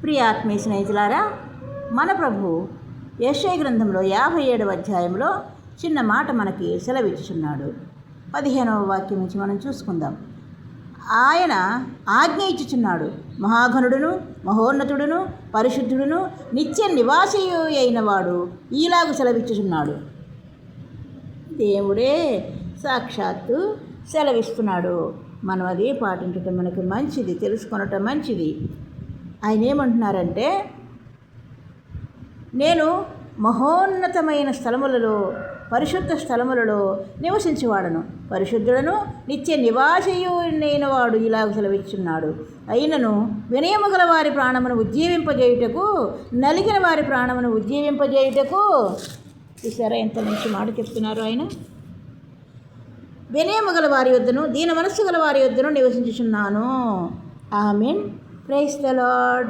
ప్రియ ఆత్మీయ స్నేహితులారా, మన ప్రభు యెషయా గ్రంథంలో 57వ అధ్యాయంలో చిన్న మాట మనకి సెలవిచ్చుచున్నాడు. 15వ వాక్యం నుంచి మనం చూసుకుందాం. ఆయన ఆజ్ఞ ఇచ్చుచున్నాడు. మహాఘనుడును మహోన్నతుడును పరిశుద్ధుడును నిత్య నివాసియు అయిన వాడు ఈలాగు సెలవిచ్చుచున్నాడు. దేవుడే సాక్షాత్తు సెలవిస్తున్నాడు. మనం అది పాటించటం మనకు మంచిది, తెలుసుకొనటం మంచిది. ఆయన ఏమంటున్నారంటే, నేను మహోన్నతమైన స్థలములలో పరిశుద్ధ స్థలములలో నివసించేవాడను, పరిశుద్ధులను నిత్య నివాసియుడైన వాడు ఇలాగ సెలవిచ్చున్నాడు. అయినను వినయము గల వారి ప్రాణమును ఉజ్జీవింపజేయుటకు, నలిగిన వారి ప్రాణమును ఉజ్జీవింపజేయుటకు. చూసారా ఎంత మంచి మాట చెప్తున్నారు ఆయన. వినయము గల వారి యొద్దను దీన మనస్సు గల వారి యొద్దను నివసించుచున్నాను. ఆమేన్. Praise the lord.